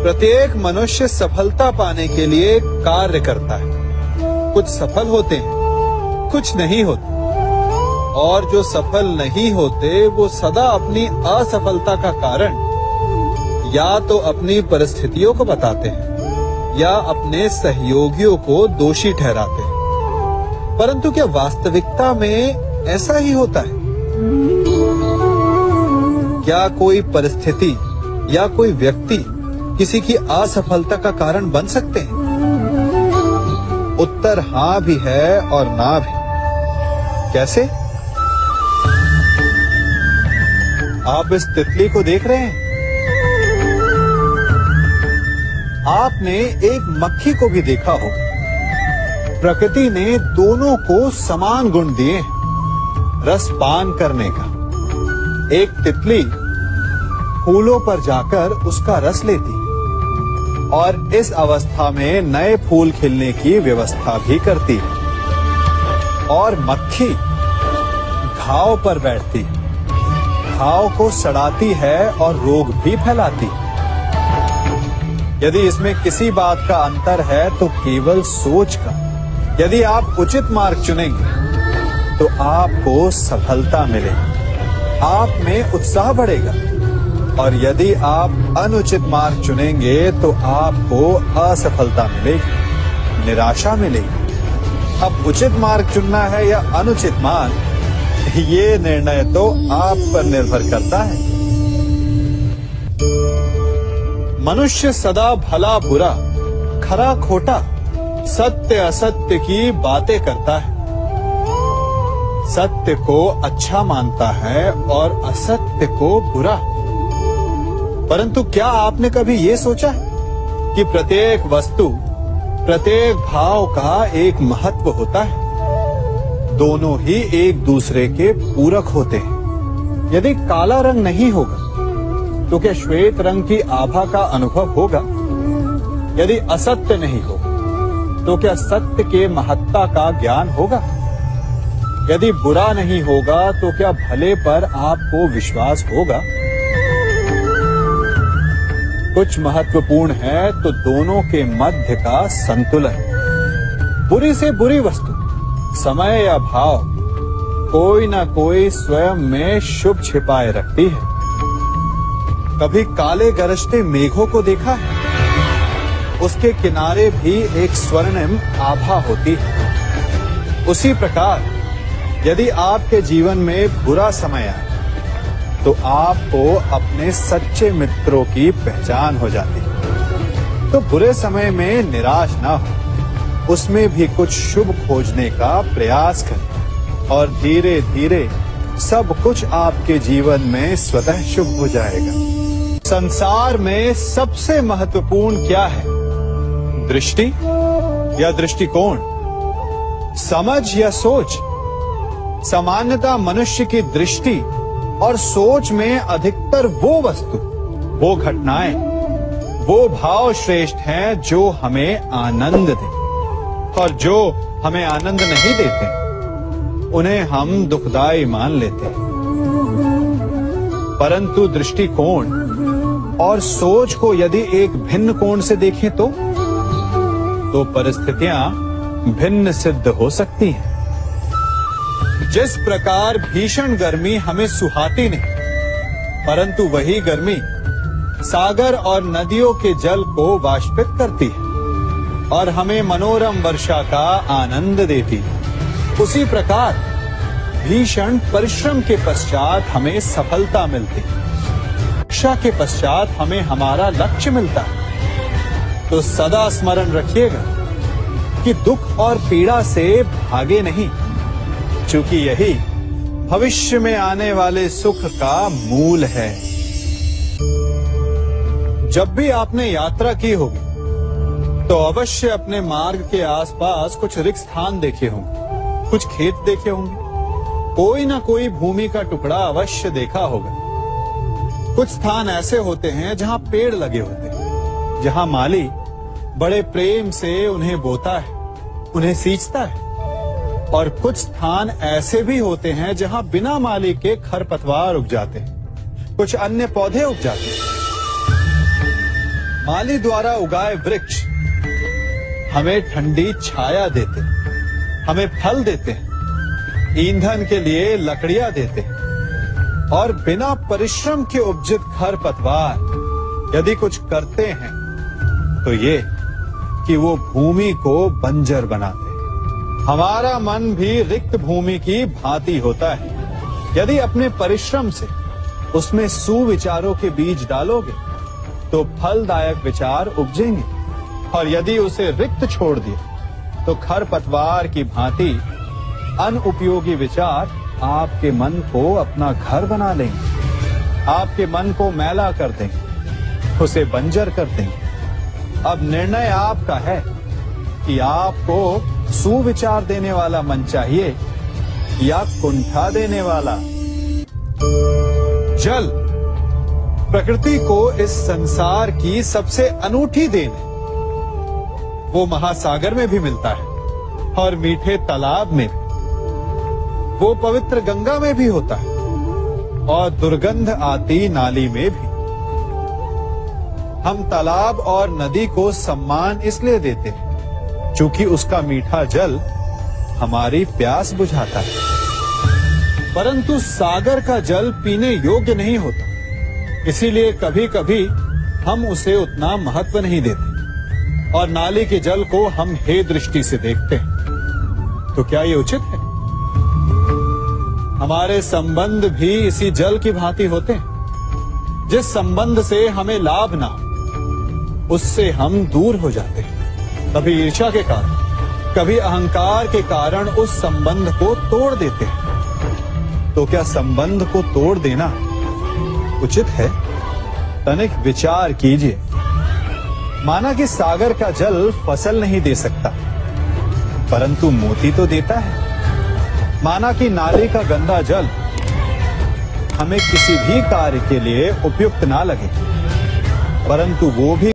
प्रत्येक मनुष्य सफलता पाने के लिए कार्य करता है। कुछ सफल होते हैं, कुछ नहीं होते, और जो सफल नहीं होते वो सदा अपनी असफलता का कारण या तो अपनी परिस्थितियों को बताते हैं या अपने सहयोगियों को दोषी ठहराते हैं। परंतु क्या वास्तविकता में ऐसा ही होता है? क्या कोई परिस्थिति या कोई व्यक्ति किसी की असफलता का कारण बन सकते हैं? उत्तर हां भी है और ना भी। कैसे? आप इस तितली को देख रहे हैं? आपने एक मक्खी को भी देखा हो। प्रकृति ने दोनों को समान गुण दिए हैं रस पान करने का। एक तितली फूलों पर जाकर उसका रस लेती और इस अवस्था में नए फूल खिलने की व्यवस्था भी करती है, और मक्खी घाव पर बैठती, घाव को सड़ाती है और रोग भी फैलाती। यदि इसमें किसी बात का अंतर है तो केवल सोच का। यदि आप उचित मार्ग चुनेंगे तो आपको सफलता मिलेगी, आप में उत्साह बढ़ेगा, और यदि आप अनुचित मार्ग चुनेंगे तो आपको असफलता मिलेगी, निराशा मिलेगी। अब उचित मार्ग चुनना है या अनुचित मार्ग, ये निर्णय तो आप पर निर्भर करता है। मनुष्य सदा भला बुरा, खरा खोटा, सत्य असत्य की बातें करता है। सत्य को अच्छा मानता है और असत्य को बुरा। परंतु क्या आपने कभी ये सोचा है कि प्रत्येक वस्तु, प्रत्येक भाव का एक महत्व होता है? दोनों ही एक दूसरे के पूरक होते हैं। यदि काला रंग नहीं होगा तो क्या श्वेत रंग की आभा का अनुभव होगा? यदि असत्य नहीं होगा तो क्या सत्य के महत्ता का ज्ञान होगा? यदि बुरा नहीं होगा तो क्या भले पर आपको विश्वास होगा? कुछ महत्वपूर्ण है तो दोनों के मध्य का संतुलन। बुरी से बुरी वस्तु, समय या भाव, कोई ना कोई स्वयं में शुभ छिपाए रखती है। कभी काले गरजते मेघों को देखा है? उसके किनारे भी एक स्वर्णिम आभा होती है। उसी प्रकार यदि आपके जीवन में बुरा समय आए तो आपको अपने सच्चे मित्रों की पहचान हो जाती है। तो बुरे समय में निराश ना हो, उसमें भी कुछ शुभ खोजने का प्रयास करें, और धीरे धीरे सब कुछ आपके जीवन में स्वतः शुभ हो जाएगा। संसार में सबसे महत्वपूर्ण क्या है? दृष्टि या दृष्टिकोण, समझ या सोच? सामान्यतः मनुष्य की दृष्टि और सोच में अधिकतर वो वस्तु, वो घटनाएं, वो भाव श्रेष्ठ हैं जो हमें आनंद दें, और जो हमें आनंद नहीं देते उन्हें हम दुखदाई मान लेते हैं। परंतु दृष्टिकोण और सोच को यदि एक भिन्न कोण से देखें तो परिस्थितियां भिन्न सिद्ध हो सकती हैं। जिस प्रकार भीषण गर्मी हमें सुहाती नहीं, परंतु वही गर्मी सागर और नदियों के जल को वाष्पित करती है और हमें मनोरम वर्षा का आनंद देती है, उसी प्रकार भीषण परिश्रम के पश्चात हमें सफलता मिलती है, शिक्षा के पश्चात हमें हमारा लक्ष्य मिलता है। तो सदा स्मरण रखिएगा कि दुख और पीड़ा से भागे नहीं, क्योंकि यही भविष्य में आने वाले सुख का मूल है। जब भी आपने यात्रा की होगी तो अवश्य अपने मार्ग के आसपास कुछ रिक्त स्थान देखे होंगे, कुछ खेत देखे होंगे, कोई ना कोई भूमि का टुकड़ा अवश्य देखा होगा। कुछ स्थान ऐसे होते हैं जहां पेड़ लगे होते हैं, जहां माली बड़े प्रेम से उन्हें बोता है, उन्हें सींचता है, और कुछ स्थान ऐसे भी होते हैं जहां बिना माली के खरपतवार उग जाते हैं, कुछ अन्य पौधे उग जाते हैं। माली द्वारा उगाए वृक्ष हमें ठंडी छाया देते, हमें फल देते हैं, ईंधन के लिए लकड़ियां देते हैं, और बिना परिश्रम के उपजित खरपतवार यदि कुछ करते हैं तो ये कि वो भूमि को बंजर बनाते हैं। हमारा मन भी रिक्त भूमि की भांति होता है। यदि अपने परिश्रम से उसमें सुविचारों के बीज डालोगे तो फलदायक विचार उपजेंगे, और यदि उसे रिक्त छोड़ दिया तो खरपतवार की भांति अनुपयोगी विचार आपके मन को अपना घर बना लेंगे, आपके मन को मैला कर देंगे, उसे बंजर कर देंगे। अब निर्णय आपका है कि आपको सुविचार देने वाला मन चाहिए या कुंठा देने वाला। जल प्रकृति को इस संसार की सबसे अनूठी देन है। वो महासागर में भी मिलता है और मीठे तालाब में भी। वो पवित्र गंगा में भी होता है और दुर्गंध आती नाली में भी। हम तालाब और नदी को सम्मान इसलिए देते हैं क्योंकि उसका मीठा जल हमारी प्यास बुझाता है। परंतु सागर का जल पीने योग्य नहीं होता, इसीलिए कभी कभी हम उसे उतना महत्व नहीं देते और नाली के जल को हम हे दृष्टि से देखते हैं। तो क्या ये उचित है? हमारे संबंध भी इसी जल की भांति होते हैं। जिस संबंध से हमें लाभ ना हो उससे हम दूर हो जाते हैं। कभी ईर्ष्या के कारण, कभी अहंकार के कारण उस संबंध को तोड़ देते हैं। तो क्या संबंध को तोड़ देना उचित है? तनिक विचार कीजिए। माना कि सागर का जल फसल नहीं दे सकता, परंतु मोती तो देता है। माना कि नाली का गंदा जल हमें किसी भी कार्य के लिए उपयुक्त ना लगे, परंतु वो भी